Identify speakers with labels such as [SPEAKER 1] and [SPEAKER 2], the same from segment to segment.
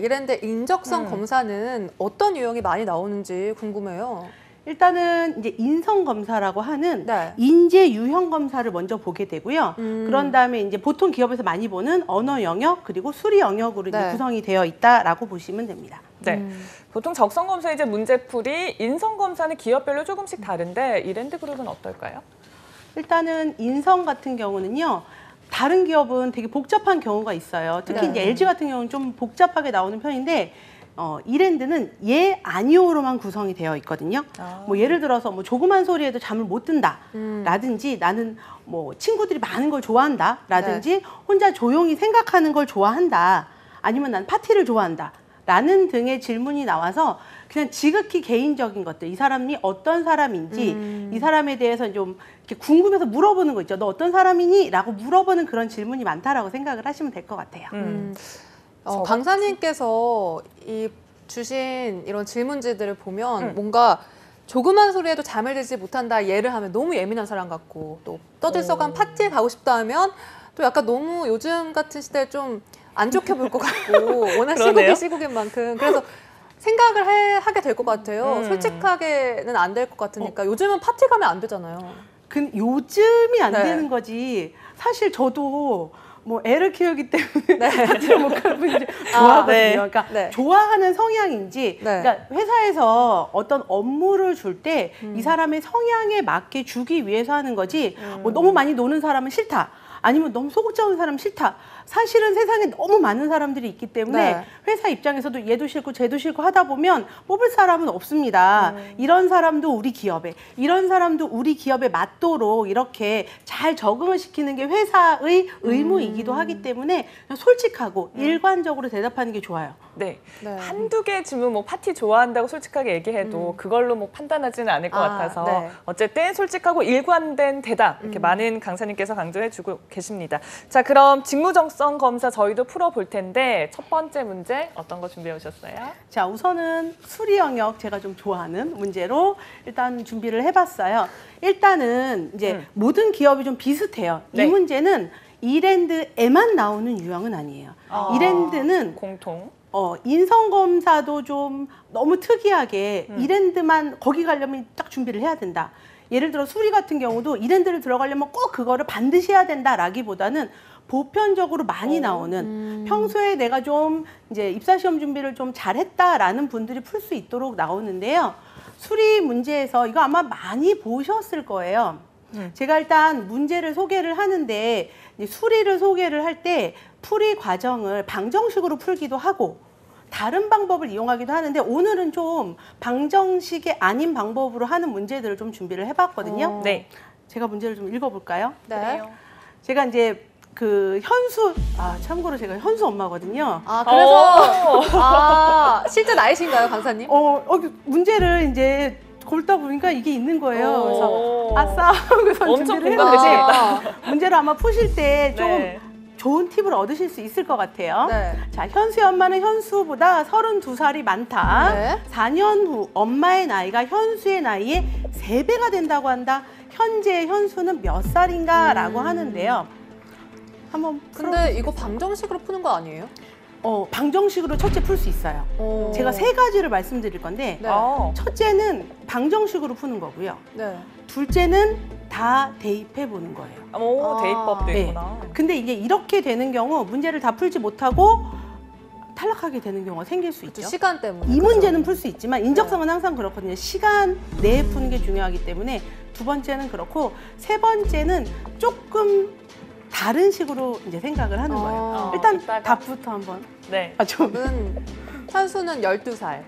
[SPEAKER 1] 이랜드 인적성 검사는 어떤 유형이 많이 나오는지 궁금해요.
[SPEAKER 2] 일단은 이제 인성 검사라고 하는
[SPEAKER 1] 네.
[SPEAKER 2] 인재 유형 검사를 먼저 보게 되고요. 그런 다음에 이제 보통 기업에서 많이 보는 언어 영역 그리고 수리 영역으로 이제
[SPEAKER 1] 네.
[SPEAKER 2] 구성이 되어 있다라고 보시면 됩니다.
[SPEAKER 3] 네. 보통 적성 검사 이제 문제풀이, 인성 검사는 기업별로 조금씩 다른데 이랜드 그룹은 어떨까요?
[SPEAKER 2] 일단은 인성 같은 경우는요. 다른 기업은 되게 복잡한 경우가 있어요. 특히
[SPEAKER 1] 네.
[SPEAKER 2] 이제 LG 같은 경우는 좀 복잡하게 나오는 편인데 이랜드는 예, 아니오로만 구성이 되어 있거든요. 뭐 예를 들어서 뭐 조그만 소리에도 잠을 못 든다 라든지 나는 뭐 친구들이 많은 걸 좋아한다 라든지 혼자 조용히 생각하는 걸 좋아한다 아니면 난 파티를 좋아한다 라는 등의 질문이 나와서 그냥 지극히 개인적인 것들, 이 사람이 어떤 사람인지 이 사람에 대해서 좀 이렇게 궁금해서 물어보는 거 있죠. 너 어떤 사람이니? 라고 물어보는 그런 질문이 많다라고 생각을 하시면 될 것 같아요.
[SPEAKER 1] 강사님께서 주신 이런 질문지들을 보면 뭔가 조그만 소리에도 잠을 들지 못한다 예를 하면 너무 예민한 사람 같고, 또 떠들썩한 파티에 가고 싶다 하면 또 약간 너무 요즘 같은 시대에 좀 안 좋게 볼 것 같고 워낙 시국인 만큼 그래서 생각을 하게 될 것 같아요. 솔직하게는 안 될 것 같으니까. 요즘은 파티 가면 안 되잖아요.
[SPEAKER 2] 요즘이 안
[SPEAKER 1] 네.
[SPEAKER 2] 되는 거지. 사실 저도 뭐 애를 키우기 때문에 파티를 못 가는 분들이 좋아하거든요.
[SPEAKER 1] 네.
[SPEAKER 2] 그러니까
[SPEAKER 1] 네.
[SPEAKER 2] 좋아하는 성향인지,
[SPEAKER 1] 네.
[SPEAKER 2] 그러니까 회사에서 어떤 업무를 줄 때 이 사람의 성향에 맞게 주기 위해서 하는 거지. 뭐 너무 많이 노는 사람은 싫다. 아니면 너무 소극적인 사람 싫다. 사실은 세상에 너무 많은 사람들이 있기 때문에
[SPEAKER 1] 네.
[SPEAKER 2] 회사 입장에서도 얘도 싫고 쟤도 싫고 하다 보면 뽑을 사람은 없습니다. 이런 사람도 우리 기업에, 이런 사람도 우리 기업에 맞도록 이렇게 잘 적응을 시키는 게 회사의 의무이기도 하기 때문에 솔직하고 일관적으로 대답하는 게 좋아요.
[SPEAKER 3] 네.
[SPEAKER 1] 네.
[SPEAKER 3] 한두 개 질문 뭐 파티 좋아한다고 솔직하게 얘기해도 그걸로 뭐 판단하지는 않을 것 같아서
[SPEAKER 1] 네.
[SPEAKER 3] 어쨌든 솔직하고 일관된 대답 이렇게 많은 강사님께서 강조해 주고 계십니다. 자, 그럼 직무적성 검사 저희도 풀어볼 텐데 첫 번째 문제 어떤 거 준비해 오셨어요?
[SPEAKER 2] 자, 우선은 수리 영역 제가 좀 좋아하는 문제로 일단 준비를 해봤어요. 일단은 이제 모든 기업이 좀 비슷해요.
[SPEAKER 3] 네.
[SPEAKER 2] 이 문제는 이랜드에만 나오는 유형은 아니에요. 이랜드는
[SPEAKER 3] 공통.
[SPEAKER 2] 인성검사도 좀 너무 특이하게 이랜드만 거기 가려면 딱 준비를 해야 된다. 예를 들어 수리 같은 경우도 이랜드를 들어가려면 꼭 그거를 반드시 해야 된다라기보다는 보편적으로 많이 나오는 평소에 내가 좀 이제 입사시험 준비를 좀 잘했다라는 분들이 풀 수 있도록 나오는데요. 수리 문제에서 이거 아마 많이 보셨을 거예요. 제가 일단 문제를 소개를 하는데 수리를 소개를 할 때 풀이 과정을 방정식으로 풀기도 하고 다른 방법을 이용하기도 하는데 오늘은 좀 방정식이 아닌 방법으로 하는 문제들을 좀 준비를 해봤거든요.
[SPEAKER 3] 네.
[SPEAKER 2] 제가 문제를 좀 읽어볼까요?
[SPEAKER 1] 네.
[SPEAKER 2] 제가 이제 참고로 제가 현수 엄마거든요.
[SPEAKER 1] 그래서 실제 나이신가요, 강사님?
[SPEAKER 2] 문제를 이제 골다 보니까 이게 있는 거예요. 그래서 아싸 하고서
[SPEAKER 3] 엄청
[SPEAKER 2] 준비를
[SPEAKER 3] 공감되시겠다.
[SPEAKER 2] 문제를 아마 푸실 때 좀
[SPEAKER 3] 네.
[SPEAKER 2] 좋은 팁을 얻으실 수 있을 것 같아요.
[SPEAKER 1] 네.
[SPEAKER 2] 자, 현수의 엄마는 현수보다 32살이 많다.
[SPEAKER 1] 네.
[SPEAKER 2] 4년 후 엄마의 나이가 현수의 나이의 3배가 된다고 한다. 현재 현수는 몇 살인가? 라고 하는데요. 한번
[SPEAKER 1] 근데 이거 방정식으로 푸는 거 아니에요?
[SPEAKER 2] 방정식으로 첫째 풀 수 있어요. 제가 3가지를 말씀드릴 건데
[SPEAKER 1] 네.
[SPEAKER 2] 첫째는 방정식으로 푸는 거고요.
[SPEAKER 1] 네.
[SPEAKER 2] 둘째는 다 대입해 보는 거예요.
[SPEAKER 3] 대입법도
[SPEAKER 2] 네.
[SPEAKER 3] 있구나.
[SPEAKER 2] 근데 이게 이렇게 되는 경우 문제를 다 풀지 못하고 탈락하게 되는 경우가 생길 수 있죠.
[SPEAKER 1] 시간 때문에.
[SPEAKER 2] 이 문제는 풀 수 있지만 인적성은 항상 그렇거든요. 시간 내에 푸는 게 중요하기 때문에 두 번째는 그렇고 세 번째는 조금 다른 식으로 이제 생각을 하는 거예요. 일단
[SPEAKER 3] 이따가.
[SPEAKER 2] 답부터 한번.
[SPEAKER 3] 네.
[SPEAKER 1] 현수는 12살.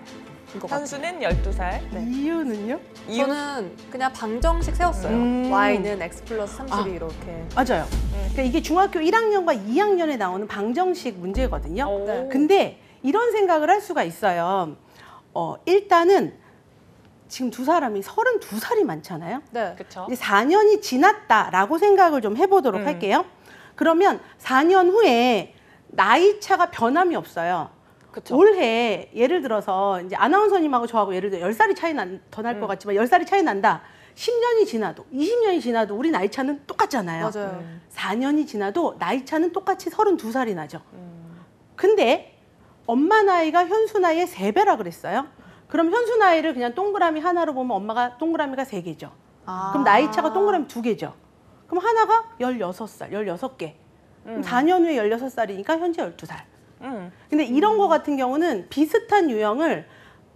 [SPEAKER 3] 현수는 12살.
[SPEAKER 1] 네.
[SPEAKER 2] 이유는요?
[SPEAKER 1] 저는 그냥 방정식 세웠어요. y는 x 플러스 32 이렇게.
[SPEAKER 2] 맞아요. 그러니까 이게 중학교 1학년과 2학년에 나오는 방정식 문제거든요.
[SPEAKER 1] 네.
[SPEAKER 2] 근데 이런 생각을 할 수가 있어요. 일단은 지금 두 사람이 32살이 많잖아요.
[SPEAKER 1] 네.
[SPEAKER 3] 그렇죠.
[SPEAKER 2] 이제 4년이 지났다라고 생각을 좀 해보도록 할게요. 그러면 4년 후에 나이 차가 변함이 없어요.
[SPEAKER 3] 그쵸.
[SPEAKER 2] 올해 예를 들어서 이제 아나운서님하고 저하고 예를 들어 10살이 차이 더 날 것 같지만 10살이 차이 난다. 10년이 지나도 20년이 지나도 우리 나이 차는 똑같잖아요.
[SPEAKER 1] 맞아요.
[SPEAKER 2] 4년이 지나도 나이 차는 똑같이 32살이 나죠. 근데 엄마 나이가 현수 나이의 3배라 그랬어요. 그럼 현수 나이를 그냥 동그라미 하나로 보면 엄마가 동그라미가 3개죠. 그럼 나이 차가 동그라미 2개죠. 그럼 하나가 16살, 16개. 그럼 4년 후에 16살이니까 현재 12살. 근데 이런 거 같은 경우는 비슷한 유형을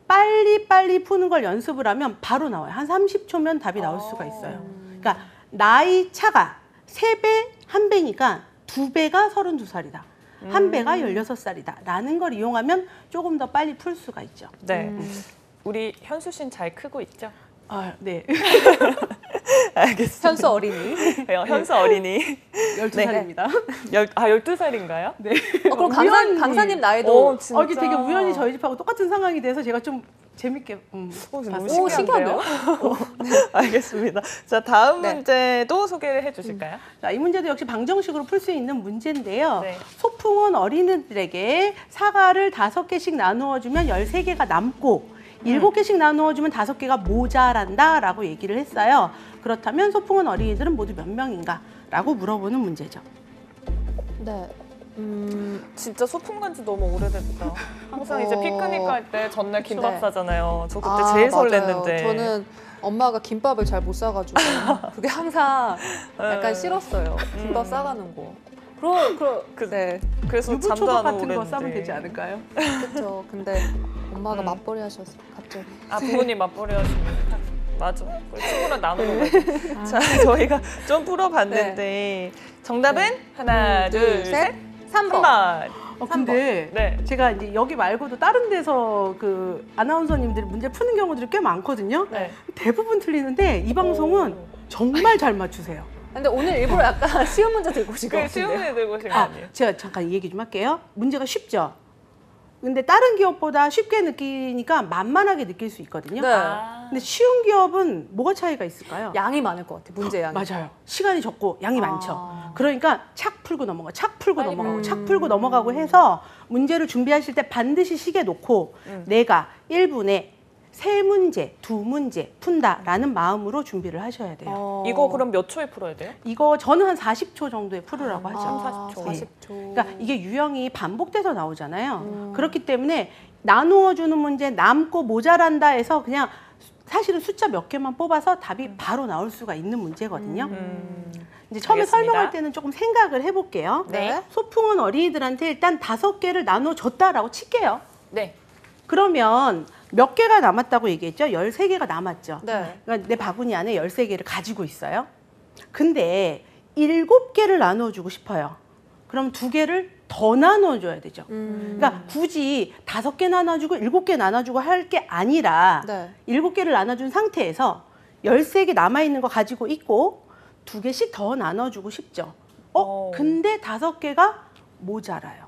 [SPEAKER 2] 빨리 푸는 걸 연습을 하면 바로 나와요. 한 30초면 답이 나올 수가 있어요. 그러니까 나이 차가 3배, 1배니까 2배가 32살이다. 1배가 16살이다. 라는 걸 이용하면 조금 더 빨리 풀 수가 있죠.
[SPEAKER 3] 네. 우리 현수 씨는 잘 크고 있죠?
[SPEAKER 2] 아, 네.
[SPEAKER 3] 알겠습니다.
[SPEAKER 1] 현수 어린이.
[SPEAKER 3] 현수 어린이.
[SPEAKER 2] 12살입니다.
[SPEAKER 3] 12살인가요?
[SPEAKER 2] 네.
[SPEAKER 1] 그럼
[SPEAKER 2] 우연히.
[SPEAKER 1] 강사님 나이도
[SPEAKER 3] 진짜.
[SPEAKER 2] 이게 되게 우연히 저희 집하고 똑같은 상황이 돼서 제가 좀 재밌게
[SPEAKER 3] 너무
[SPEAKER 2] 봤어요.
[SPEAKER 1] 오, 신기한데요?
[SPEAKER 3] 알겠습니다. 자, 다음
[SPEAKER 1] 네.
[SPEAKER 3] 문제도 소개를 해주실까요?
[SPEAKER 2] 자, 이 문제도 역시 방정식으로 풀 수 있는 문제인데요.
[SPEAKER 3] 네.
[SPEAKER 2] 소풍은 어린이들에게 사과를 5개씩 나누어 주면 13개가 남고 7개씩 나누어 주면 5개가 모자란다 라고 얘기를 했어요. 그렇다면 소풍은 어린이들은 모두 몇 명인가? 라고 물어보는 문제죠.
[SPEAKER 1] 네.
[SPEAKER 3] 진짜 소풍 간지 너무 오래됐다. 항상 이제
[SPEAKER 1] 어.
[SPEAKER 3] 피크닉 갈 때 전날 김밥
[SPEAKER 1] 네.
[SPEAKER 3] 사잖아요. 저 그때
[SPEAKER 1] 아,
[SPEAKER 3] 제일
[SPEAKER 1] 맞아요.
[SPEAKER 3] 설렜는데.
[SPEAKER 1] 저는 엄마가 김밥을 잘 못 싸가지고 그게 항상 약간 싫었어요. 김밥 싸가는 거. 네,
[SPEAKER 3] 그래서 잠도
[SPEAKER 2] 유부초밥
[SPEAKER 3] 안 오고
[SPEAKER 2] 같은 거
[SPEAKER 3] 그랬는데.
[SPEAKER 2] 싸면 되지 않을까요?
[SPEAKER 1] 그렇죠. 근데 엄마가 맞벌이 하셔서 갑자기.
[SPEAKER 3] 아, 부모님 맞벌이 하시면 맞아. 우리 친구랑 나누는 거죠. 자, 저희가 좀 풀어봤는데 정답은 하나, 둘, 셋,
[SPEAKER 1] 3번.
[SPEAKER 3] 3번.
[SPEAKER 2] 근데
[SPEAKER 3] 네.
[SPEAKER 2] 제가 이제 여기 말고도 다른 데서 그 아나운서님들이 문제 푸는 경우들이 꽤 많거든요.
[SPEAKER 3] 네.
[SPEAKER 2] 대부분 틀리는데 이 방송은
[SPEAKER 3] 오.
[SPEAKER 2] 정말 잘 맞추세요.
[SPEAKER 1] 근데 오늘 일부러 약간 쉬운 문제 들고 오신 것
[SPEAKER 3] 그
[SPEAKER 1] 같은데요.
[SPEAKER 3] 쉬운 애 들고 오신 거
[SPEAKER 2] 아,
[SPEAKER 3] 아니에요?
[SPEAKER 2] 제가 잠깐 이 얘기 좀 할게요. 문제가 쉽죠? 근데 다른 기업보다 쉽게 느끼니까 만만하게 느낄 수 있거든요.
[SPEAKER 1] 네.
[SPEAKER 2] 근데 쉬운 기업은 뭐가 차이가 있을까요?
[SPEAKER 1] 양이 많을 것 같아. 문제 양이.
[SPEAKER 2] 맞아요. 시간이 적고 양이
[SPEAKER 1] 아.
[SPEAKER 2] 많죠. 그러니까 착 풀고 넘어가, 착 풀고
[SPEAKER 3] 빨리
[SPEAKER 2] 넘어가고,
[SPEAKER 1] 풀고.
[SPEAKER 2] 착 풀고 넘어가고 해서 문제를 준비하실 때 반드시 시계 놓고 내가 1분에 3문제, 2문제 푼다라는 마음으로 준비를 하셔야 돼요.
[SPEAKER 3] 이거 그럼 몇 초에 풀어야 돼요?
[SPEAKER 2] 이거 저는 한 40초 정도에 풀으라고 하죠.
[SPEAKER 3] 40초.
[SPEAKER 1] 40초.
[SPEAKER 2] 그러니까 이게 유형이 반복돼서 나오잖아요. 그렇기 때문에 나누어 주는 문제 남고 모자란다 해서 그냥 사실은 숫자 몇 개만 뽑아서 답이 바로 나올 수가 있는 문제거든요. 이제 처음에
[SPEAKER 3] 알겠습니다.
[SPEAKER 2] 설명할 때는 조금 생각을 해볼게요.
[SPEAKER 3] 네.
[SPEAKER 2] 소풍은 어린이들한테 일단 5개를 나누어 줬다라고 칠게요.
[SPEAKER 3] 네.
[SPEAKER 2] 그러면 몇 개가 남았다고 얘기했죠? 13개가 남았죠.
[SPEAKER 1] 네.
[SPEAKER 2] 그러니까 내 바구니 안에 13개를 가지고 있어요. 근데 7개를 나눠주고 싶어요. 그럼 2개를 더 나눠줘야 되죠. 그러니까 굳이 5개 나눠주고 7개 나눠주고 할 게 아니라
[SPEAKER 1] 네.
[SPEAKER 2] 7개를 나눠준 상태에서 13개 남아있는 거 가지고 있고 2개씩 더 나눠주고 싶죠. 근데 5개가 모자라요.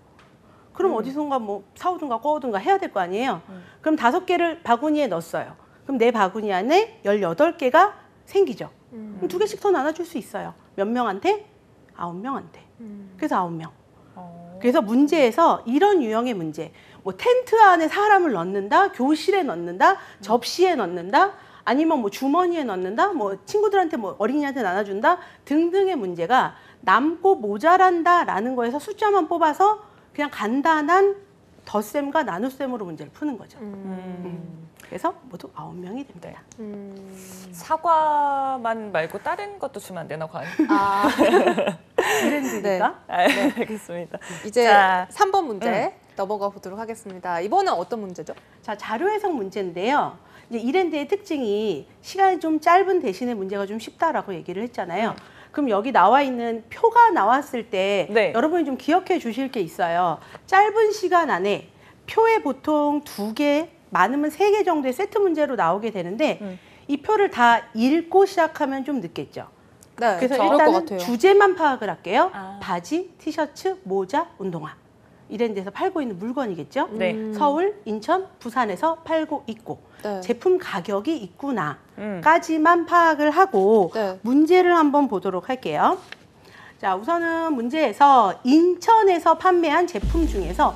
[SPEAKER 2] 그럼 어디선가 뭐 사오든가 꺼오든가 해야 될 거 아니에요. 그럼 5개를 바구니에 넣었어요. 그럼 내 바구니 안에 18개가 생기죠. 그럼 2개씩 더 나눠줄 수 있어요. 몇 명한테? 9명한테. 그래서 9명. 그래서 문제에서 이런 유형의 문제, 뭐 텐트 안에 사람을 넣는다, 교실에 넣는다, 접시에 넣는다, 아니면 뭐 주머니에 넣는다, 뭐 친구들한테 뭐 어린이한테 나눠준다 등등의 문제가 남고 모자란다라는 거에서 숫자만 뽑아서 그냥 간단한 덧셈과 나눗셈으로 문제를 푸는 거죠. 그래서 모두 9명이 됩니다.
[SPEAKER 3] 사과만 말고 다른 것도 주면 안 되나, 과연?
[SPEAKER 1] 아,
[SPEAKER 2] 브랜드니까.
[SPEAKER 3] 네, 알겠습니다.
[SPEAKER 1] 이제
[SPEAKER 3] 자,
[SPEAKER 1] 3번 문제 넘어가 보도록 하겠습니다. 이번엔 어떤 문제죠?
[SPEAKER 2] 자, 자료 해석 문제인데요. 이제 이랜드의 특징이 시간이 좀 짧은 대신에 문제가 좀 쉽다라고 얘기를 했잖아요. 그럼 여기 나와 있는 표가 나왔을 때
[SPEAKER 3] 네.
[SPEAKER 2] 여러분이 좀 기억해 주실 게 있어요. 짧은 시간 안에 표에 보통 2개, 많으면 3개 정도의 세트 문제로 나오게 되는데 이 표를 다 읽고 시작하면 좀 늦겠죠.
[SPEAKER 1] 네,
[SPEAKER 2] 그래서
[SPEAKER 1] 그럴 것
[SPEAKER 2] 일단은
[SPEAKER 1] 같아요.
[SPEAKER 2] 주제만 파악을 할게요.
[SPEAKER 3] 아.
[SPEAKER 2] 바지, 티셔츠, 모자, 운동화. 이런 데서 팔고 있는 물건이겠죠.
[SPEAKER 3] 네.
[SPEAKER 2] 서울, 인천, 부산에서 팔고 있고
[SPEAKER 1] 네.
[SPEAKER 2] 제품 가격이 있구나까지만 파악을 하고
[SPEAKER 1] 네.
[SPEAKER 2] 문제를 한번 보도록 할게요. 자, 우선은 문제에서 인천에서 판매한 제품 중에서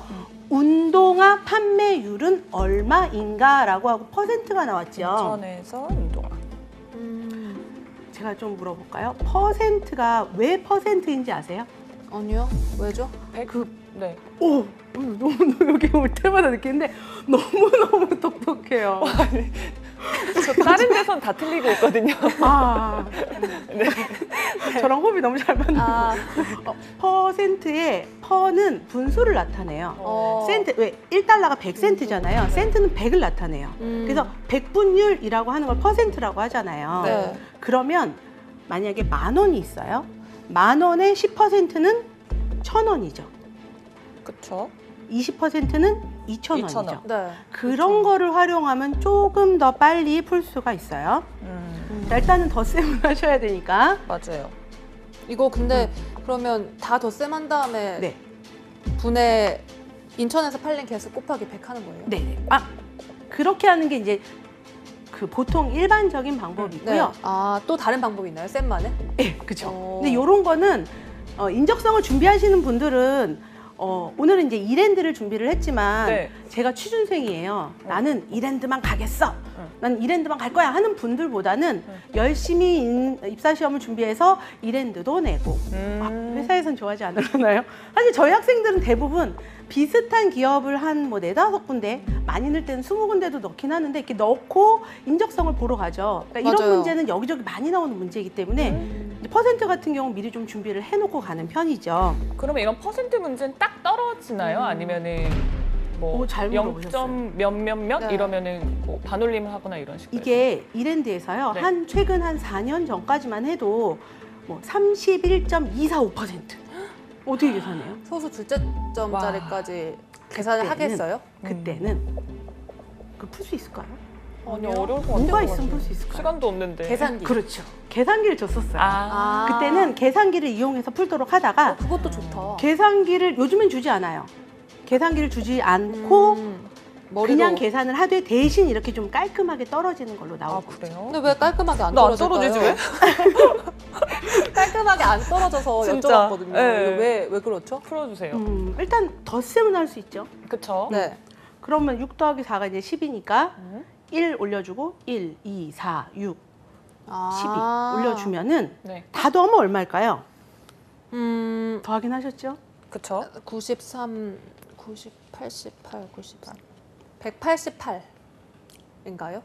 [SPEAKER 2] 운동화 판매율은 얼마인가라고 하고 퍼센트가 나왔죠.
[SPEAKER 3] 인천에서 운동화.
[SPEAKER 2] 제가 좀 물어볼까요? 퍼센트가 왜 퍼센트인지 아세요?
[SPEAKER 1] 아니요. 왜죠?
[SPEAKER 2] 그
[SPEAKER 3] 네.
[SPEAKER 2] 오, 너무 여기 올 때마다 느끼는데 너무 똑똑해요.
[SPEAKER 3] 저 다른 데선 다 틀리고 있거든요.
[SPEAKER 2] 아, 저랑 호흡이 너무 잘 맞는.
[SPEAKER 1] 아,
[SPEAKER 2] 퍼센트의 퍼는 분수를 나타내요.
[SPEAKER 1] 어.
[SPEAKER 2] 센트, 왜 1달러가 100센트잖아요. 센트는 100을 나타내요. 그래서 100분율이라고 하는 걸 퍼센트라고 하잖아요.
[SPEAKER 1] 네.
[SPEAKER 2] 그러면 만약에 10,000원이 있어요. 10,000원의 10%는 1,000원이죠.
[SPEAKER 3] 그렇죠.
[SPEAKER 2] 20%는 2,000원이죠.
[SPEAKER 3] 2,000원.
[SPEAKER 1] 네.
[SPEAKER 2] 그런 거를 활용하면 조금 더 빨리 풀 수가 있어요. 자, 일단은 덧셈을 하셔야 되니까.
[SPEAKER 3] 맞아요.
[SPEAKER 1] 이거 근데 그러면 다 덧셈 한 다음에
[SPEAKER 2] 네.
[SPEAKER 1] 분의 인천에서 팔린 개수 곱하기 100 하는 거예요?
[SPEAKER 2] 네. 아, 그렇게 하는 게 이제 그 보통 일반적인 방법이고요.
[SPEAKER 1] 아, 또 다른 방법이 있나요? 셈만에?
[SPEAKER 2] 네, 그렇죠.
[SPEAKER 1] 어.
[SPEAKER 2] 근데 이런 거는 인적성을 준비하시는 분들은 오늘은 이제 이랜드를 준비를 했지만
[SPEAKER 3] 네.
[SPEAKER 2] 제가 취준생이에요. 나는 이랜드만 가겠어. 난 이랜드만 갈 거야 하는 분들보다는 열심히 입사시험을 준비해서 이랜드도 내고 회사에선 좋아하지 않으려나요? 사실 저희 학생들은 대부분 비슷한 기업을 한 뭐 4-5군데, 많이 넣을 때는 20군데도 넣긴 하는데 이렇게 넣고 인적성을 보러 가죠. 그러니까 이런
[SPEAKER 1] 맞아요.
[SPEAKER 2] 문제는 여기저기 많이 나오는 문제이기 때문에 이제 퍼센트 같은 경우 미리 좀 준비를 해놓고 가는 편이죠.
[SPEAKER 3] 그러면 이런 퍼센트 문제는 딱 떨어지나요? 아니면은 뭐
[SPEAKER 2] 오, 잘
[SPEAKER 3] 0.
[SPEAKER 2] 물어보셨어요.
[SPEAKER 3] 몇몇몇
[SPEAKER 1] 네.
[SPEAKER 3] 이러면은 뭐 반올림을 하거나 이런 식으로.
[SPEAKER 2] 이게 이랜드에서요.
[SPEAKER 3] 네.
[SPEAKER 2] 최근 한 4년 전까지만 해도 뭐 31.245%. 어떻게 계산해요?
[SPEAKER 1] 소수 둘째 점짜리까지 계산을 하겠어요?
[SPEAKER 2] 그때는 그 풀 수 있을까요?
[SPEAKER 3] 아니 어려울 것 같아요.
[SPEAKER 2] 뭐가 있으면 풀 수 있을까요?
[SPEAKER 3] 시간도 없는데.
[SPEAKER 1] 계산기.
[SPEAKER 2] 그렇죠. 계산기를 줬었어요.
[SPEAKER 3] 아.
[SPEAKER 2] 그때는 계산기를 이용해서 풀도록 하다가
[SPEAKER 1] 그것도 좋다.
[SPEAKER 2] 계산기를 요즘엔 주지 않아요. 계산기를 주지 않고
[SPEAKER 1] 머리로.
[SPEAKER 2] 그냥 계산을 하되 대신 이렇게 좀 깔끔하게 떨어지는 걸로
[SPEAKER 3] 아
[SPEAKER 2] 나오고.
[SPEAKER 3] 그래요?
[SPEAKER 1] 근데 왜 깔끔하게 안
[SPEAKER 3] 나 안
[SPEAKER 1] 떨어질까요?
[SPEAKER 3] 떨어지지 왜?
[SPEAKER 1] 깔끔하게 안 떨어져서
[SPEAKER 3] 진짜.
[SPEAKER 1] 여쭤봤거든요.
[SPEAKER 3] 네.
[SPEAKER 1] 이거 왜 그렇죠?
[SPEAKER 3] 풀어주세요.
[SPEAKER 2] 일단 덧셈은 할 수 있죠.
[SPEAKER 3] 그쵸?
[SPEAKER 1] 네.
[SPEAKER 2] 그러면 6 더하기 4가 이제 10이니까 1 올려주고 1, 2, 4, 6, 12
[SPEAKER 1] 아.
[SPEAKER 2] 올려주면은
[SPEAKER 3] 네.
[SPEAKER 2] 다 더하면 얼마일까요?
[SPEAKER 1] 음,
[SPEAKER 2] 더하긴 하셨죠?
[SPEAKER 3] 그쵸?
[SPEAKER 1] 93, 90, 88, 93, 188인가요?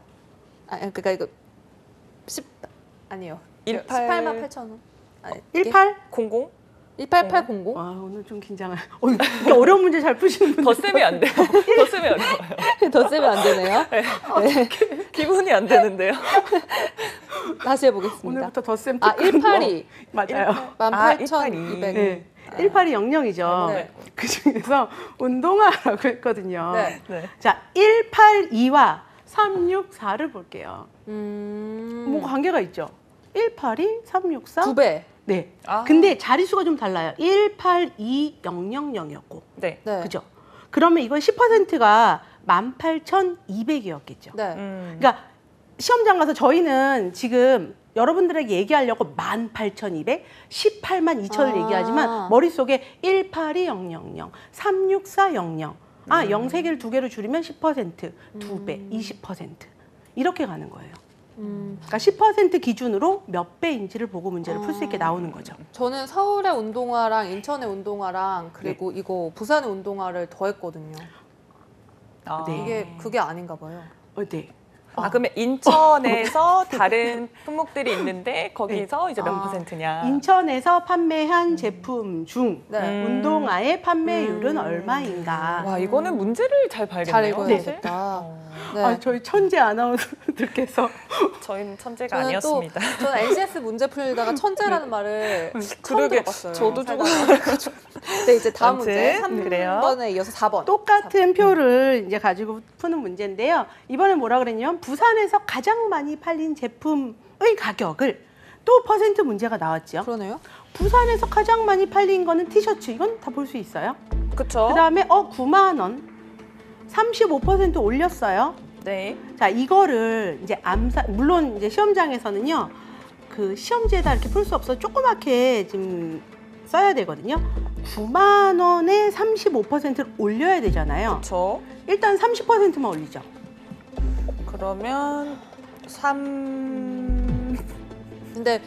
[SPEAKER 1] 아, 그러니까 이거 10 아니요. 18만 8천 원. 아니,
[SPEAKER 2] 18?
[SPEAKER 3] 00?
[SPEAKER 1] 18800?
[SPEAKER 2] 아, 오늘 좀 긴장해요. 이렇게 어려운 문제 잘 푸시는 분들.
[SPEAKER 3] 덧셈이 안 돼요. 덧셈이 어려워요.
[SPEAKER 1] 더 쓰면 안 되네요. 네.
[SPEAKER 3] 기분이 안 되는데요.
[SPEAKER 1] 다시 해보겠습니다.
[SPEAKER 2] 오늘부터 덧셈
[SPEAKER 1] 아,
[SPEAKER 2] 특근 거.
[SPEAKER 1] 182.
[SPEAKER 2] 맞아요.
[SPEAKER 1] 18,200.
[SPEAKER 2] 네. 1800이죠.
[SPEAKER 1] 네.
[SPEAKER 2] 그 중에서 운동화라고 했거든요.
[SPEAKER 1] 네.
[SPEAKER 3] 네.
[SPEAKER 2] 자, 182와 364를 볼게요. 뭐 관계가 있죠? 182, 364.
[SPEAKER 1] 2배.
[SPEAKER 2] 네.
[SPEAKER 3] 아.
[SPEAKER 2] 근데 자릿수가 좀 달라요. 182000이었고.
[SPEAKER 3] 네.
[SPEAKER 1] 네.
[SPEAKER 2] 그죠? 그러면 이건 10%가 18,200이었겠죠.
[SPEAKER 1] 네.
[SPEAKER 2] 그러니까 시험장 가서 저희는 지금 여러분들에게 얘기하려고 18,200, 18만 2천을
[SPEAKER 1] 아.
[SPEAKER 2] 얘기하지만 머릿속에 182,000, 364,000. 아, 0 3개를 2개로 줄이면 10%, 2배, 20%. 이렇게 가는 거예요. 그러니까 10% 기준으로 몇 배인지를 보고 문제를 풀 수 있게 나오는 거죠.
[SPEAKER 1] 저는 서울의 운동화랑 인천의 운동화랑 그리고 이거 부산의 운동화를 더했거든요.
[SPEAKER 3] 아.
[SPEAKER 2] 네.
[SPEAKER 1] 이게 그게 아닌가 봐요.
[SPEAKER 2] 네.
[SPEAKER 3] 아, 그러면 인천에서 다른 품목들이 있는데 거기서 이제 몇
[SPEAKER 1] 아.
[SPEAKER 3] 퍼센트냐?
[SPEAKER 2] 인천에서 판매한 제품 중
[SPEAKER 1] 네.
[SPEAKER 2] 운동화의 판매율은 얼마인가?
[SPEAKER 3] 와, 이거는 문제를 잘 봐야겠네요.
[SPEAKER 1] 잘
[SPEAKER 3] 사실.
[SPEAKER 1] 읽어야겠다. 네.
[SPEAKER 2] 아, 저희 천재 아나운서들께서
[SPEAKER 3] 저희는 천재가
[SPEAKER 1] 저는
[SPEAKER 3] 아니었습니다.
[SPEAKER 1] 저는 NCS 문제 풀다가 천재라는 말을 처음
[SPEAKER 3] 그러게,
[SPEAKER 1] 들어봤어요.
[SPEAKER 3] 저도 좀
[SPEAKER 1] 살다가. 네, 이제 다음 문제
[SPEAKER 3] 아무튼, 그래요.
[SPEAKER 1] 3번에 이어서 4번.
[SPEAKER 2] 똑같은 표를 이제 가지고 푸는 문제인데요. 이번엔 뭐라 그랬냐면 부산에서 가장 많이 팔린 제품의 가격을 또 퍼센트 문제가 나왔죠.
[SPEAKER 1] 그러네요.
[SPEAKER 2] 부산에서 가장 많이 팔린 거는 티셔츠. 이건 다 볼 수 있어요.
[SPEAKER 3] 그쵸?
[SPEAKER 2] 그다음에 9만 원. 35% 올렸어요.
[SPEAKER 3] 네.
[SPEAKER 2] 자, 이거를 이제 물론 이제 시험장에서는요, 그 시험지에다 이렇게 풀 수 없어 조그맣게 지금 써야 되거든요. 9만 원에 35%를 올려야 되잖아요.
[SPEAKER 3] 그쵸?
[SPEAKER 2] 일단 30%만 올리죠.
[SPEAKER 3] 그러면 3,000원.
[SPEAKER 1] 근데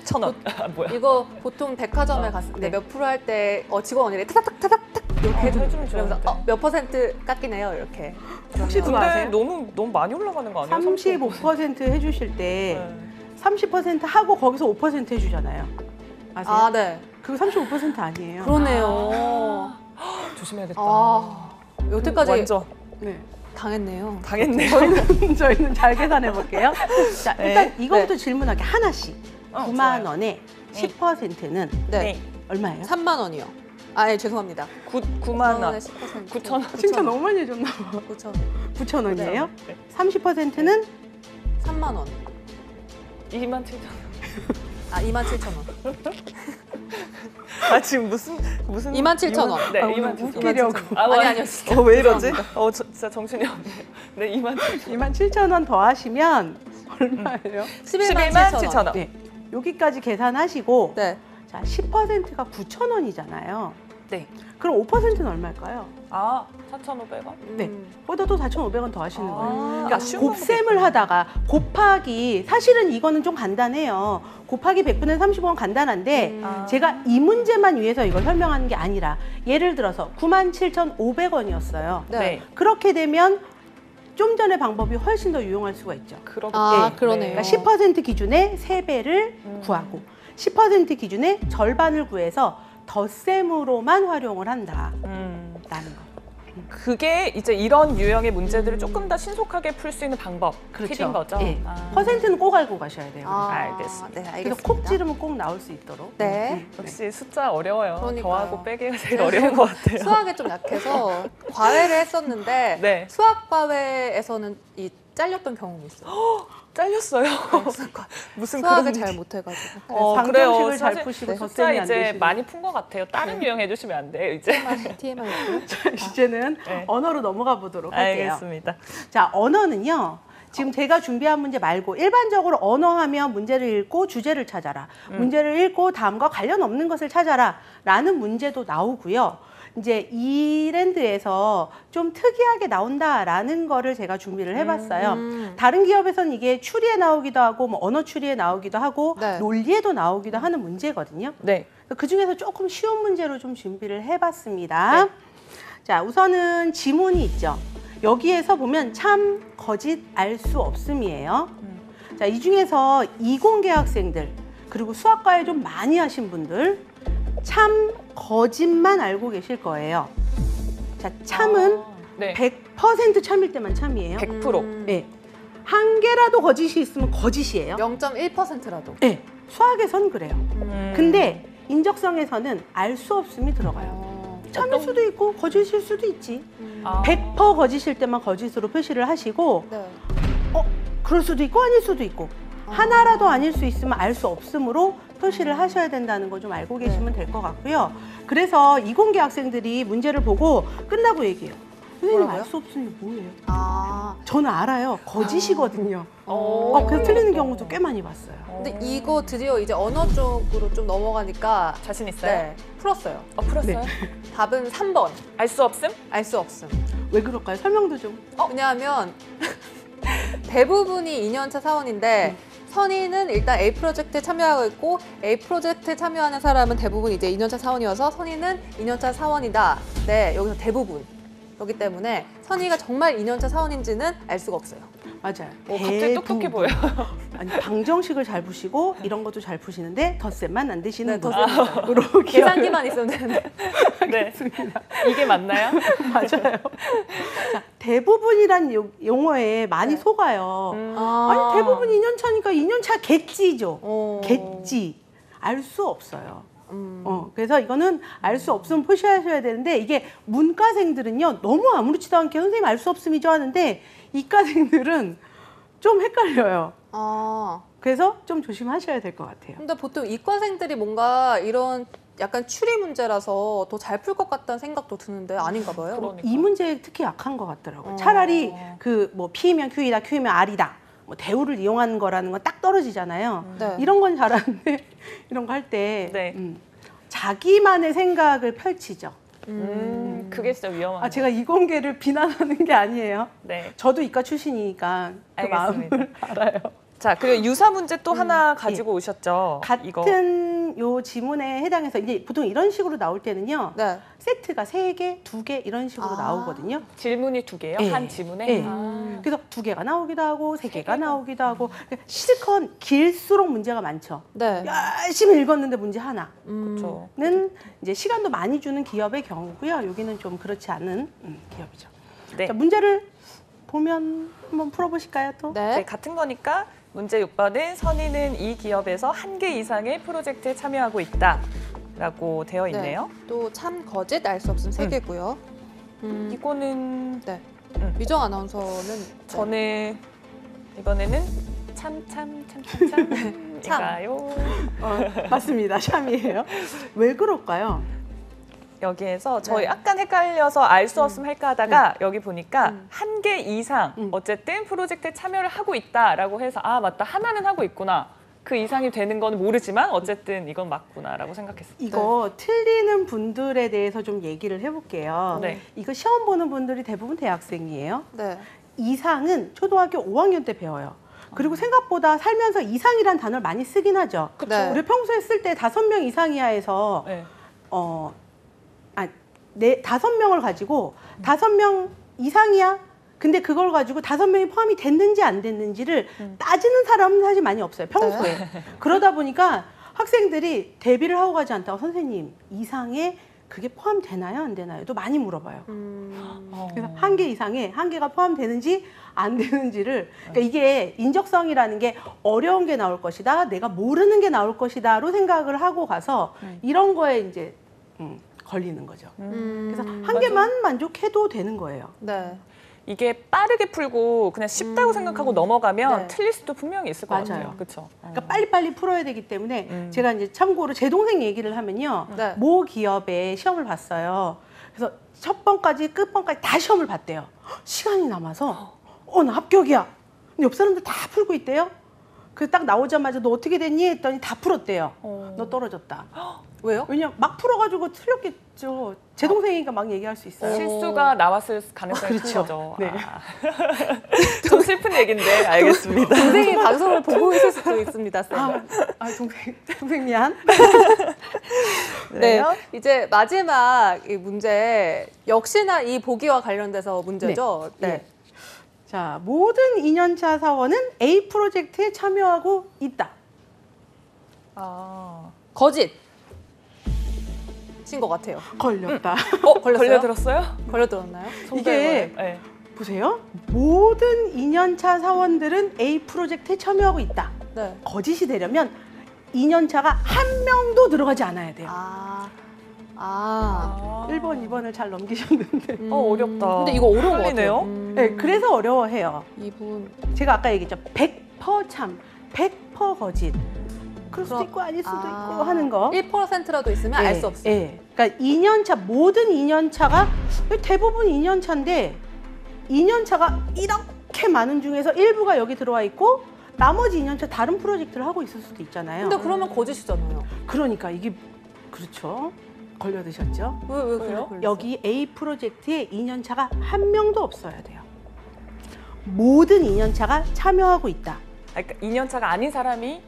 [SPEAKER 3] 아, 뭐야?
[SPEAKER 1] 이거 보통 백화점에 갔을 때
[SPEAKER 3] 네.
[SPEAKER 1] 몇 프로 할 때 직원 언니들이 타닥타닥 이렇게
[SPEAKER 3] 해주면
[SPEAKER 1] 이러면서
[SPEAKER 3] 좋은데.
[SPEAKER 1] 몇 퍼센트 깎이네요 이렇게.
[SPEAKER 2] 혹시 그거
[SPEAKER 3] 근데
[SPEAKER 2] 아세요?
[SPEAKER 3] 너무 많이 올라가는 거 아니에요?
[SPEAKER 2] 35% 해주실 때
[SPEAKER 3] 네.
[SPEAKER 2] 30% 하고 거기서 5% 해주잖아요. 아세요?
[SPEAKER 1] 아 네.
[SPEAKER 2] 그거 35% 아니에요.
[SPEAKER 1] 그러네요.
[SPEAKER 3] 조심해야겠다.
[SPEAKER 1] 아 여태까지
[SPEAKER 3] 완전
[SPEAKER 2] 네.
[SPEAKER 1] 당했네요.
[SPEAKER 3] 당했네요.
[SPEAKER 2] 저희는 잘 계산해 볼게요. 자,
[SPEAKER 3] 네.
[SPEAKER 2] 일단 이거부터 질문할게 하나씩.
[SPEAKER 3] 어,
[SPEAKER 2] 9만
[SPEAKER 3] 좋아요.
[SPEAKER 2] 원에 10%는
[SPEAKER 1] 네.
[SPEAKER 2] 얼마예요?
[SPEAKER 1] 3만 원이요. 아, 예, 죄송합니다.
[SPEAKER 3] 9만 원.
[SPEAKER 1] 10%.
[SPEAKER 3] 9천 원.
[SPEAKER 2] 진짜 너무 많이 해줬나 봐.
[SPEAKER 1] 9천 원.
[SPEAKER 2] 9천 원이에요?
[SPEAKER 3] 네.
[SPEAKER 2] 30%는
[SPEAKER 1] 3만 원.
[SPEAKER 3] 2만 7천
[SPEAKER 1] 아, 2만 7천 원.
[SPEAKER 3] 아 지금 무슨
[SPEAKER 1] 2만 7천 원.
[SPEAKER 3] 네,
[SPEAKER 2] 아,
[SPEAKER 3] 2만
[SPEAKER 2] 오늘
[SPEAKER 3] 7천
[SPEAKER 2] 웃기려고.
[SPEAKER 1] 아니, 아니요, 진짜.
[SPEAKER 3] 왜 이러지? 진짜 정신이 없네. 네, 2만 7천.
[SPEAKER 2] 2만 7천 원 더하시면 얼마예요?
[SPEAKER 1] 11만
[SPEAKER 3] 11만
[SPEAKER 1] 7천
[SPEAKER 3] 7천
[SPEAKER 1] 원.
[SPEAKER 3] 원.
[SPEAKER 2] 네. 여기까지 계산하시고
[SPEAKER 1] 네.
[SPEAKER 2] 자, 10%가 9천 원이잖아요.
[SPEAKER 3] 네.
[SPEAKER 2] 그럼 5%는 얼마일까요?
[SPEAKER 3] 아, 4,500원?
[SPEAKER 2] 네. 거기다 또 4,500원 더 하시는 거예요. 그러니까
[SPEAKER 3] 쉬운
[SPEAKER 2] 곱셈을 하다가 곱하기 사실은 이거는 좀 간단해요. 곱하기 100분의 35원 간단한데
[SPEAKER 3] 아.
[SPEAKER 2] 제가 이 문제만 위해서 이걸 설명하는 게 아니라 예를 들어서 97,500원이었어요.
[SPEAKER 1] 네.
[SPEAKER 3] 네.
[SPEAKER 2] 그렇게 되면 좀 전의 방법이 훨씬 더 유용할 수가 있죠.
[SPEAKER 3] 그러겠
[SPEAKER 1] 아,
[SPEAKER 2] 네.
[SPEAKER 1] 그러네요.
[SPEAKER 2] 그러니까 10% 기준에 3배를 구하고 10% 기준에 절반을 구해서 덧셈으로만 활용을 한다라는 거.
[SPEAKER 3] 그게 이제 이런 유형의 문제들을 조금 더 신속하게 풀 수 있는 방법, 팁인 거죠?
[SPEAKER 2] 예.
[SPEAKER 3] 아.
[SPEAKER 2] 퍼센트는 꼭 알고 가셔야 돼요.
[SPEAKER 1] 아,
[SPEAKER 3] 알겠습니다.
[SPEAKER 1] 네,
[SPEAKER 2] 그래서
[SPEAKER 1] 알겠습니다.
[SPEAKER 2] 콕 찌르면 꼭 나올 수 있도록.
[SPEAKER 1] 네.
[SPEAKER 3] 역시 숫자 어려워요.
[SPEAKER 1] 그러니까요.
[SPEAKER 3] 더하고 빼기가 제일
[SPEAKER 1] 네.
[SPEAKER 3] 어려운 것 같아요.
[SPEAKER 1] 수학에 좀 약해서 과외를 했었는데
[SPEAKER 3] 네.
[SPEAKER 1] 수학 과외에서는 이 잘렸던 경험이 있어요.
[SPEAKER 3] 잘렸어요.
[SPEAKER 1] 네, 수학과.
[SPEAKER 3] 무슨
[SPEAKER 1] 수학을
[SPEAKER 3] 그런
[SPEAKER 1] 잘
[SPEAKER 3] 일이.
[SPEAKER 1] 못해가지고.
[SPEAKER 2] 방정식을 잘
[SPEAKER 3] 사실
[SPEAKER 2] 푸시고
[SPEAKER 3] 숫자
[SPEAKER 2] 덧셈이 안
[SPEAKER 3] 이제
[SPEAKER 2] 되시는.
[SPEAKER 3] 많이 푼 것 같아요. 다른 유형 해주시면 안 돼요, 이제.
[SPEAKER 1] TMI였고요.
[SPEAKER 2] 이제는
[SPEAKER 3] 네.
[SPEAKER 2] 언어로 넘어가 보도록 할게요.
[SPEAKER 3] 알겠습니다.
[SPEAKER 2] 자, 언어는요. 지금 제가 준비한 문제 말고 일반적으로 언어하면 문제를 읽고 주제를 찾아라. 문제를 읽고 다음과 관련 없는 것을 찾아라. 라는 문제도 나오고요. 이제 이랜드에서 좀 특이하게 나온다라는 거를 제가 준비를 해봤어요. 다른 기업에서는 이게 추리에 나오기도 하고 뭐 언어 추리에 나오기도 하고
[SPEAKER 1] 네.
[SPEAKER 2] 논리에도 나오기도 하는 문제거든요.
[SPEAKER 3] 네.
[SPEAKER 2] 그 중에서 조금 쉬운 문제로 좀 준비를 해봤습니다. 자, 우선은 지문이 있죠. 여기에서 보면 참, 거짓, 알 수 없음이에요. 자, 이 중에서 이공계 학생들 그리고 수학과에 좀 많이 하신 분들 참, 거짓만 알고 계실 거예요. 자, 참은
[SPEAKER 3] 네.
[SPEAKER 2] 100% 참일 때만 참이에요.
[SPEAKER 3] 100%.
[SPEAKER 2] 네. 한 개라도 거짓이 있으면 거짓이에요.
[SPEAKER 1] 0.1%라도.
[SPEAKER 2] 네. 수학에선 그래요.
[SPEAKER 3] 음.
[SPEAKER 2] 근데 인적성에서는 알 수 없음이 들어가요. 참일 수도 있고 거짓일 수도 있지.
[SPEAKER 3] 아.
[SPEAKER 2] 100% 거짓일 때만 거짓으로 표시를 하시고
[SPEAKER 1] 네.
[SPEAKER 2] 그럴 수도 있고 아닐 수도 있고 하나라도 아닐 수 있으면 알 수 없음으로 표시를 하셔야 된다는 거 좀 알고 계시면 될 것 같고요. 그래서 이공계 학생들이 문제를 보고 끝나고 얘기해요. 선생님
[SPEAKER 1] 뭐라고요?
[SPEAKER 2] 알 수 없음이 뭐예요?
[SPEAKER 1] 아,
[SPEAKER 2] 저는 알아요. 거짓이거든요. 그래서 틀리는 경우도 꽤 많이 봤어요.
[SPEAKER 1] 근데 이거 드디어 이제 언어 쪽으로 좀 넘어가니까
[SPEAKER 3] 자신 있어요?
[SPEAKER 1] 네, 풀었어요.
[SPEAKER 3] 풀었어요?
[SPEAKER 1] 답은 3번.
[SPEAKER 3] 알 수 없음?
[SPEAKER 1] 알 수 없음.
[SPEAKER 2] 왜 그럴까요? 설명도 좀.
[SPEAKER 1] 왜냐하면 대부분이 2년차 사원인데 선희는 일단 A 프로젝트에 참여하고 있고 A 프로젝트에 참여하는 사람은 대부분 이제 2년차 사원이어서 선희는 2년차 사원이다. 네, 여기서 대부분. 그렇기 때문에 선희가 정말 2년차 사원인지는 알 수가 없어요.
[SPEAKER 2] 맞아요.
[SPEAKER 3] 갑자기 똑똑해 보여.
[SPEAKER 2] 아니, 방정식을 잘 푸시고 이런 것도 잘 푸시는데 덧셈만 안 되시는
[SPEAKER 1] 네,
[SPEAKER 2] 분.
[SPEAKER 1] 덧셈. 계산기만 있으면 되는데.
[SPEAKER 3] 네. 이게 맞나요?
[SPEAKER 2] 맞아요. 자, 대부분이란 용어에 많이
[SPEAKER 1] 네.
[SPEAKER 2] 속아요.
[SPEAKER 1] 아.
[SPEAKER 2] 아니 대부분 2년 차니까 2년 차겠지죠.
[SPEAKER 1] 어.
[SPEAKER 2] 겠지. 알 수 없어요. 그래서 이거는 알 수 없으면 표시하셔야 되는데 이게 문과생들은요 너무 아무렇지도 않게 선생님 알 수 없음이죠 하는데 이과생들은 좀 헷갈려요.
[SPEAKER 1] 아.
[SPEAKER 2] 그래서 좀 조심하셔야 될 것 같아요.
[SPEAKER 1] 근데 보통 이과생들이 뭔가 이런 약간 추리 문제라서 더 잘 풀 것 같다는 생각도 드는데 아닌가 봐요.
[SPEAKER 3] 그러니까.
[SPEAKER 2] 이 문제에 특히 약한 것 같더라고요. 차라리 그 뭐 P면 Q이다, Q면 R이다. 뭐 대우를 이용하는 거라는 건 딱 떨어지잖아요.
[SPEAKER 1] 네.
[SPEAKER 2] 이런 건 잘하는데 이런 거 할 때
[SPEAKER 3] 네.
[SPEAKER 2] 자기만의 생각을 펼치죠.
[SPEAKER 3] 그게 진짜 위험한
[SPEAKER 2] 아, 제가 이공계를 비난하는 게 아니에요.
[SPEAKER 3] 네.
[SPEAKER 2] 저도 이과 출신이니까 그
[SPEAKER 3] 알겠습니다.
[SPEAKER 2] 마음을 알아요.
[SPEAKER 3] 자, 그리고 유사 문제 또 하나 가지고 오셨죠. 이거.
[SPEAKER 2] 같은 요 지문에 해당해서 이제 보통 이런 식으로 나올 때는요.
[SPEAKER 1] 네.
[SPEAKER 2] 세트가 3개, 2개 이런 식으로 나오거든요.
[SPEAKER 3] 질문이 2개예요?
[SPEAKER 2] 네.
[SPEAKER 3] 한 지문에?
[SPEAKER 2] 네.
[SPEAKER 3] 아.
[SPEAKER 2] 그래서 2개가 나오기도 하고 3개가 나오기도 하고 실컷 길수록 문제가 많죠.
[SPEAKER 1] 네.
[SPEAKER 2] 열심히 읽었는데 문제 하나.
[SPEAKER 3] 그렇죠.
[SPEAKER 2] 는 이제 시간도 많이 주는 기업의 경우고요. 여기는 좀 그렇지 않은 기업이죠.
[SPEAKER 3] 네.
[SPEAKER 2] 자, 문제를 보면 한번 풀어보실까요, 또?
[SPEAKER 1] 네.
[SPEAKER 3] 네, 같은 거니까 문제 6번은 선희는 이 기업에서 1개 이상의 프로젝트에 참여하고 있다라고 되어 있네요.
[SPEAKER 1] 또 참 거짓 알 수 없음 3개고요.
[SPEAKER 3] 이거는
[SPEAKER 1] 네. 미정 아나운서는
[SPEAKER 3] 저는 이번에는 참인가요?
[SPEAKER 2] 맞습니다. 샴이에요. 왜 그럴까요?
[SPEAKER 3] 여기에서 저희
[SPEAKER 1] 네.
[SPEAKER 3] 약간 헷갈려서 알 수 없으면 할까 하다가 여기 보니까 1개 이상
[SPEAKER 2] 음.
[SPEAKER 3] 어쨌든 프로젝트에 참여를 하고 있다라고 해서 아 맞다 하나는 하고 있구나. 그 이상이 되는 건 모르지만 어쨌든 이건 맞구나라고 생각했어요.
[SPEAKER 2] 이거 틀리는 분들에 대해서 좀 얘기를 해볼게요.
[SPEAKER 3] 네.
[SPEAKER 2] 이거 시험 보는 분들이 대부분 대학생이에요.
[SPEAKER 1] 네.
[SPEAKER 2] 이상은 초등학교 5학년 때 배워요. 그리고 생각보다 살면서 이상이란 단어를 많이 쓰긴 하죠.
[SPEAKER 1] 네.
[SPEAKER 2] 우리 평소에 쓸 때 5명 이상이야에서
[SPEAKER 3] 네.
[SPEAKER 2] 5명을 가지고 5명 이상이야. 근데 그걸 가지고 5명이 포함이 됐는지 안 됐는지를 따지는 사람은 사실 많이 없어요. 평소에. 그러다 보니까 학생들이 대비를 하고 가지 않다고 선생님 이상에 그게 포함되나요? 안 되나요? 또 많이 물어봐요. 그래서 1개 이상에 1개가 포함되는지 안 되는지를 그러니까 이게 인적성이라는 게 어려운 게 나올 것이다. 내가 모르는 게 나올 것이다로 생각을 하고 가서 이런 거에 이제 걸리는 거죠. 그래서 1개만 만족해도 되는 거예요.
[SPEAKER 1] 네.
[SPEAKER 3] 이게 빠르게 풀고 그냥 쉽다고 생각하고 넘어가면
[SPEAKER 1] 네.
[SPEAKER 3] 틀릴 수도 분명히 있을 것
[SPEAKER 2] 맞아요.
[SPEAKER 3] 같아요. 그렇죠.
[SPEAKER 2] 그러니까 빨리빨리 풀어야 되기 때문에 제가 이제 참고로 제 동생 얘기를 하면요.
[SPEAKER 1] 네.
[SPEAKER 2] 모 기업에 시험을 봤어요. 그래서 첫 번까지 끝번까지 다 시험을 봤대요. 시간이 남아서 나 합격이야. 근데 옆 사람들 다 풀고 있대요. 그래서 딱 나오자마자 너 어떻게 됐니? 했더니 다 풀었대요. 너 떨어졌다.
[SPEAKER 1] 왜요?
[SPEAKER 2] 왜냐면 막 풀어가지고 틀렸겠죠. 제 동생이니까 막 얘기할 수 있어요.
[SPEAKER 3] 실수가 나왔을 가능성이 큰
[SPEAKER 2] 그렇죠.
[SPEAKER 3] 거죠.
[SPEAKER 2] 네.
[SPEAKER 3] 아. 좀 슬픈 얘기인데 알겠습니다.
[SPEAKER 1] 동생이 방송을 보고 있을 수도 있습니다, 쌤.
[SPEAKER 2] 동생 미안.
[SPEAKER 1] 네. 이제 마지막 이 문제 역시나 이 보기와 관련돼서 문제죠.
[SPEAKER 2] 네.
[SPEAKER 1] 네.
[SPEAKER 2] 자, 모든 2년차 사원은 A 프로젝트에 참여하고 있다.
[SPEAKER 3] 아.
[SPEAKER 1] 거짓. 신 것 같아요.
[SPEAKER 2] 걸렸다.
[SPEAKER 1] 걸렸어요?
[SPEAKER 3] 걸려들었어요?
[SPEAKER 1] 걸려들었나요?
[SPEAKER 2] 이게
[SPEAKER 3] 네.
[SPEAKER 2] 보세요. 모든 2년차 사원들은 A 프로젝트에 참여하고 있다.
[SPEAKER 1] 네.
[SPEAKER 2] 거짓이 되려면 2년차가 한 명도 들어가지 않아야 돼요.
[SPEAKER 3] 아.
[SPEAKER 2] 1번, 2번을 잘 넘기셨는데.
[SPEAKER 3] 어렵다.
[SPEAKER 1] 근데 이거 어려운 것
[SPEAKER 3] 헷갈리네요.
[SPEAKER 1] 같아요.
[SPEAKER 2] 네, 그래서 어려워해요.
[SPEAKER 1] 이분.
[SPEAKER 2] 제가 아까 얘기했죠. 100% 참, 100% 거짓. 그럴 수도
[SPEAKER 1] 그럼-
[SPEAKER 2] 있고 아닐 수도 있고 하는 거.
[SPEAKER 1] 1%라도 있으면 알 수 없어요.
[SPEAKER 2] 예. 그러니까 2년차 모든 2년차가 대부분 2년차인데 2년차가 이렇게 많은 중에서 일부가 여기 들어와 있고 나머지 2년차 다른 프로젝트를 하고 있을 수도 있잖아요.
[SPEAKER 1] 근데 그러면 거짓이잖아요.
[SPEAKER 2] 그러니까 이게 그렇죠. 걸려드셨죠?
[SPEAKER 1] 왜
[SPEAKER 3] 왜요?
[SPEAKER 1] 걸렸어요?
[SPEAKER 2] 여기 A 프로젝트에 2년차가 한 명도 없어야 돼요. 모든 2년차가 참여하고 있다.
[SPEAKER 3] 그러니까 2년차가 아닌 사람이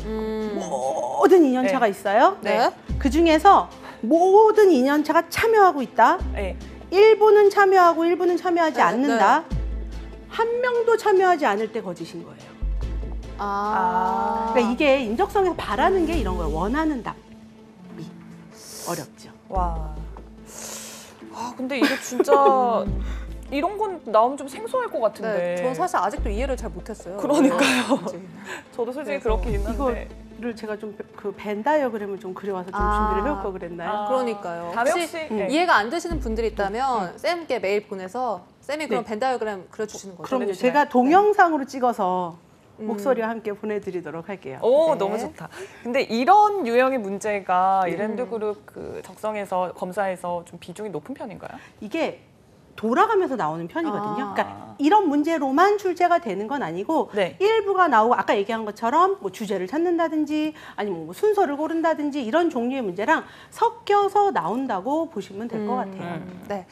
[SPEAKER 2] 모든 2년차가 있어요.
[SPEAKER 1] 네.
[SPEAKER 2] 그 중에서 모든 2년차가 참여하고 있다.
[SPEAKER 3] 네.
[SPEAKER 2] 일부는 참여하고 일부는 참여하지
[SPEAKER 1] 네,
[SPEAKER 2] 않는다. 한 명도 참여하지 않을 때 거짓인 거예요. 그러니까 이게 인적성에서 바라는 게 이런 거예요. 원하는 답이 어렵죠.
[SPEAKER 3] 와. 아 근데 이거 진짜 이런 건 나오면 좀 생소할 것 같은데.
[SPEAKER 1] 네, 저는 사실 아직도 이해를 잘 못했어요.
[SPEAKER 3] 그러니까요.
[SPEAKER 1] 이제.
[SPEAKER 3] 저도 솔직히
[SPEAKER 1] 그래서
[SPEAKER 3] 그렇긴 한데.
[SPEAKER 2] 이거를 제가 좀 그 벤 다이어그램을 좀 그려와서 좀
[SPEAKER 1] 아.
[SPEAKER 2] 준비를 해올 걸 그랬나요?
[SPEAKER 1] 그러니까요.
[SPEAKER 3] 다음에
[SPEAKER 1] 혹시
[SPEAKER 3] 혹시 네.
[SPEAKER 1] 이해가 안 되시는 분들이 있다면 쌤께 메일 보내서 쌤이 그럼
[SPEAKER 2] 네.
[SPEAKER 1] 벤 다이어그램 그려주시는 거죠?
[SPEAKER 2] 그럼요.
[SPEAKER 3] 보내주시나요?
[SPEAKER 2] 제가 동영상으로 찍어서 목소리와 함께 보내드리도록 할게요.
[SPEAKER 3] 오
[SPEAKER 1] 네.
[SPEAKER 3] 너무 좋다. 근데 이런 유형의 문제가 이랜드그룹 그 적성에서 검사에서 좀 비중이 높은 편인가요?
[SPEAKER 2] 이게 돌아가면서 나오는 편이거든요.
[SPEAKER 1] 아.
[SPEAKER 2] 그러니까 이런 문제로만 출제가 되는 건 아니고
[SPEAKER 3] 네.
[SPEAKER 2] 일부가 나오고 아까 얘기한 것처럼 뭐 주제를 찾는다든지 아니면 뭐 순서를 고른다든지 이런 종류의 문제랑 섞여서 나온다고 보시면 될 것 같아요.
[SPEAKER 1] 네.